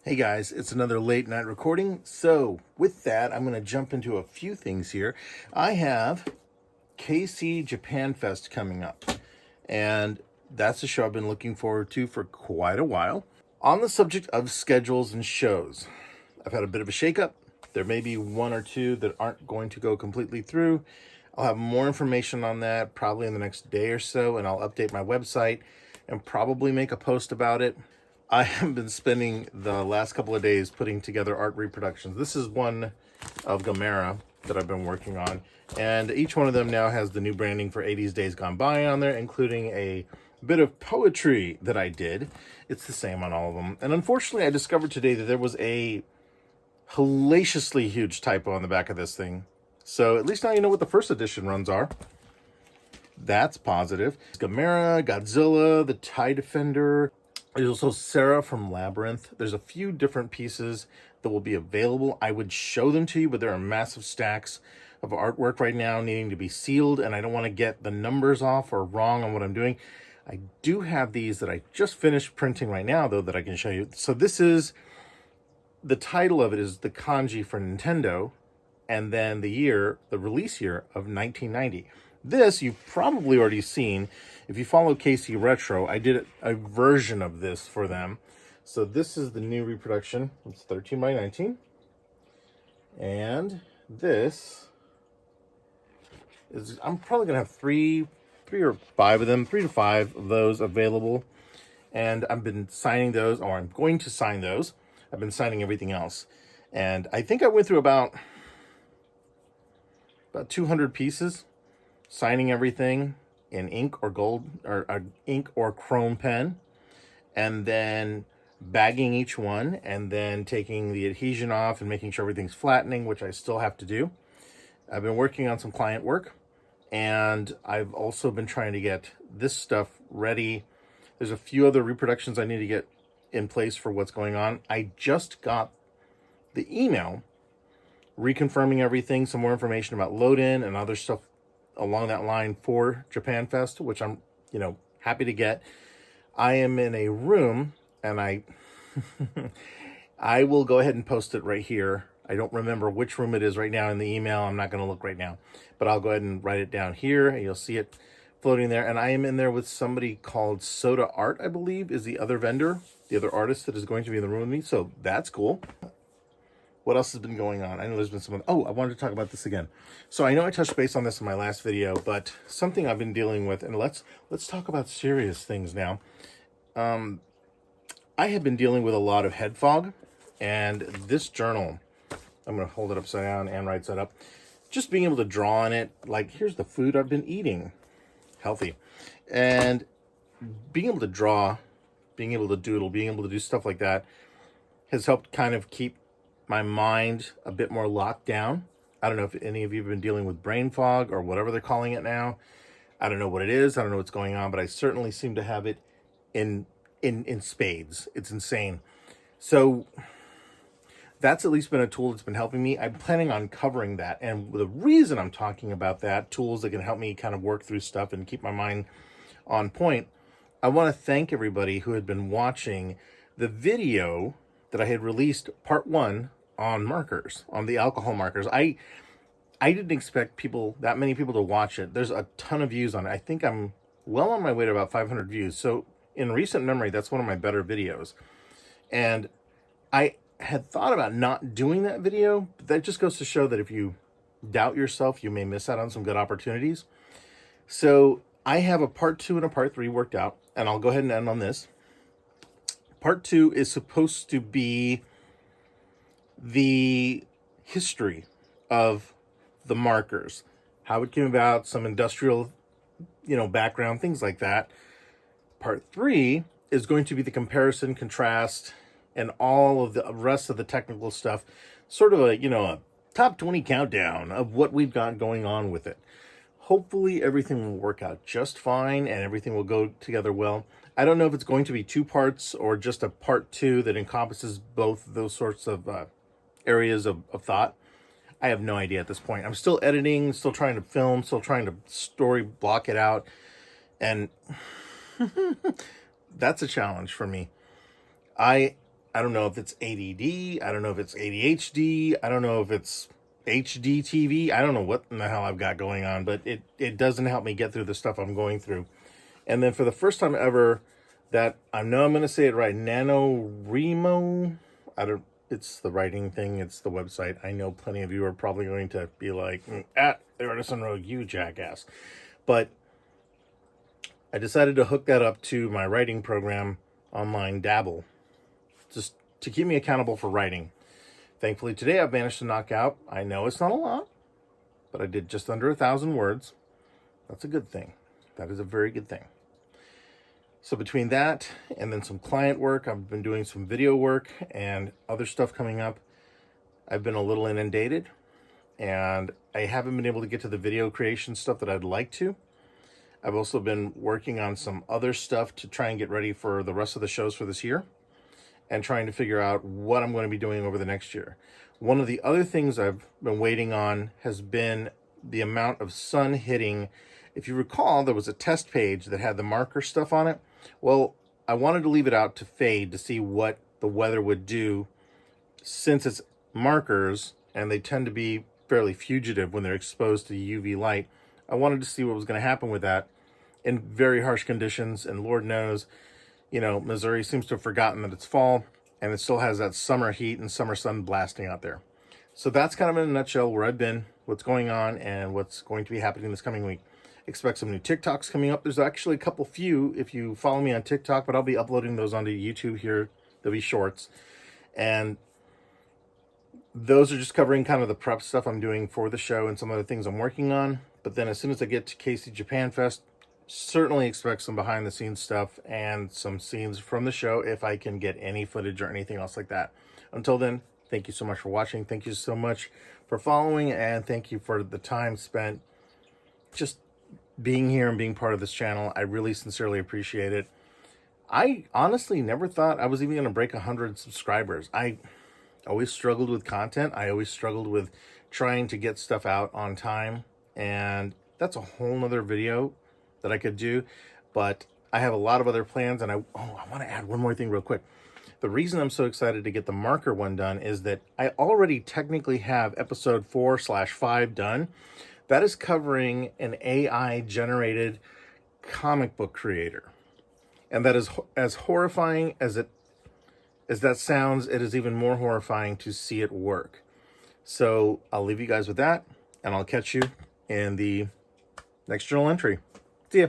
Hey guys, it's another late night recording. So with that, I'm going to jump into a few things here. I have KC Japan Fest coming up, and that's a show I've been looking forward to for quite a while. On the subject of schedules and shows, I've had a bit of a shakeup. There may be one or two that aren't going to go completely through. I'll have more information on that probably in the next day or so, and I'll update my website and probably make a post about it. I have been spending the last couple of days putting together art reproductions. This is one of Gamera that I've been working on, and each one of them now has the new branding for 80s Days Gone By on there, including a bit of poetry that I did. It's the same on all of them. And unfortunately, I discovered today that there was a hellaciously huge typo on the back of this thing. So at least now you know what the first edition runs are. That's positive. Gamera, Godzilla, the TIE Defender. There's also Sarah from Labyrinth. There's a few different pieces that will be available. I would show them to you, but there are massive stacks of artwork right now needing to be sealed, and I don't want to get the numbers off or wrong on what I'm doing. I do have these that I just finished printing right now, though, that I can show you. So this is, the title of it is the kanji for Nintendo, and then the release year of 1990. This you've probably already seen. If you follow KC Retro, I did a version of this for them. So this is the new reproduction. It's 13 by 19. And this is, I'm probably going to have three or five of them, 3 to 5 of those available. And I've been signing those, or I'm going to sign those. I've been signing everything else. And I think I went through about 200 pieces, signing everything in ink or gold, or ink or chrome pen, and then bagging each one, and then taking the adhesion off and making sure everything's flattening, which I still have to do. I've been working on some client work, and I've also been trying to get this stuff ready. There's a few other reproductions I need to get in place for what's going on. I just got the email reconfirming everything, some more information about load-in and other stuff along that line for Japan Fest, which I'm, happy to get. I am in a room, and I will go ahead and post it right here. I don't remember which room it is right now in the email. I'm not going to look right now, but I'll go ahead and write it down here, and you'll see it floating there. And I am in there with somebody called Soda Art, I believe, is the other vendor, the other artist that is going to be in the room with me. So that's cool. What else has been going on? I know there's been someone. Oh, I wanted to talk about this again. So I know I touched base on this in my last video, but something I've been dealing with, and let's talk about serious things now. I have been dealing with a lot of head fog, and this journal, I'm going to hold it upside down and right side up. Just being able to draw on it, like here's the food I've been eating, healthy, and being able to draw, being able to doodle, being able to do stuff like that has helped kind of keep my mind a bit more locked down. I don't know if any of you have been dealing with brain fog or whatever they're calling it now. I don't know what it is. I don't know what's going on, but I certainly seem to have it in spades. It's insane. So that's at least been a tool that's been helping me. I'm planning on covering that. And the reason I'm talking about that, tools that can help me kind of work through stuff and keep my mind on point, I want to thank everybody who had been watching the video that I had released, part 1, on markers, on the alcohol markers. I didn't expect that many people to watch it. There's a ton of views on it. I think I'm well on my way to about 500 views. So in recent memory, that's one of my better videos. And I had thought about not doing that video, but that just goes to show that if you doubt yourself, you may miss out on some good opportunities. So I have a part 2 and a part 3 worked out, and I'll go ahead and end on this. Part 2 is supposed to be the history of the markers, how it came about, some industrial, background, things like that. Part 3 is going to be the comparison, contrast, and all of the rest of the technical stuff, sort of a top 20 countdown of what we've got going on with it. Hopefully everything will work out just fine and everything will go together well. I don't know if it's going to be 2 parts or just a part 2 that encompasses both those sorts of areas of thought. I have no idea at this point. I'm still editing, still trying to film, still trying to story block it out. And that's a challenge for me. I I don't know if it's ADD. I don't know if it's ADHD. I don't know if it's HDTV. I don't know what in the hell I've got going on, but it doesn't help me get through the stuff I'm going through. And then for the first time ever, that I know I'm going to say it right, NaNoWriMo. It's the writing thing. It's the website. I know plenty of you are probably going to be like, at the Artisan Rogue, you jackass. But I decided to hook that up to my writing program online, Dabble, just to keep me accountable for writing. Thankfully, today I've managed to knock out, I know it's not a lot, but I did just under 1,000 words. That's a good thing. That is a very good thing. So between that and then some client work, I've been doing some video work and other stuff coming up. I've been a little inundated, and I haven't been able to get to the video creation stuff that I'd like to. I've also been working on some other stuff to try and get ready for the rest of the shows for this year, and trying to figure out what I'm going to be doing over the next year. One of the other things I've been waiting on has been the amount of sun hitting. If you recall, there was a test page that had the marker stuff on it. Well, I wanted to leave it out to fade to see what the weather would do, since it's markers and they tend to be fairly fugitive when they're exposed to UV light. I wanted to see what was going to happen with that in very harsh conditions, and Lord knows, you know, Missouri seems to have forgotten that it's fall, and it still has that summer heat and summer sun blasting out there. So that's kind of in a nutshell where I've been, what's going on, and what's going to be happening this coming week. Expect some new TikToks coming up. There's actually a few if you follow me on TikTok, but I'll be uploading those onto YouTube here. They'll be shorts. And those are just covering kind of the prep stuff I'm doing for the show and some other things I'm working on. But then as soon as I get to KC Japan Fest, certainly expect some behind the scenes stuff and some scenes from the show if I can get any footage or anything else like that. Until then, thank you so much for watching. Thank you so much for following, and thank you for the time spent just being here and being part of this channel. I really sincerely appreciate it. I honestly never thought I was even going to break 100 subscribers. I always struggled with content. I always struggled with trying to get stuff out on time, and that's a whole nother video that I could do. But I have a lot of other plans, and I want to add one more thing real quick. The reason I'm so excited to get the marker one done is that I already technically have episode 4/5 done. That is covering an AI-generated comic book creator. And that is as horrifying as that sounds, it is even more horrifying to see it work. So I'll leave you guys with that, and I'll catch you in the next journal entry. See ya.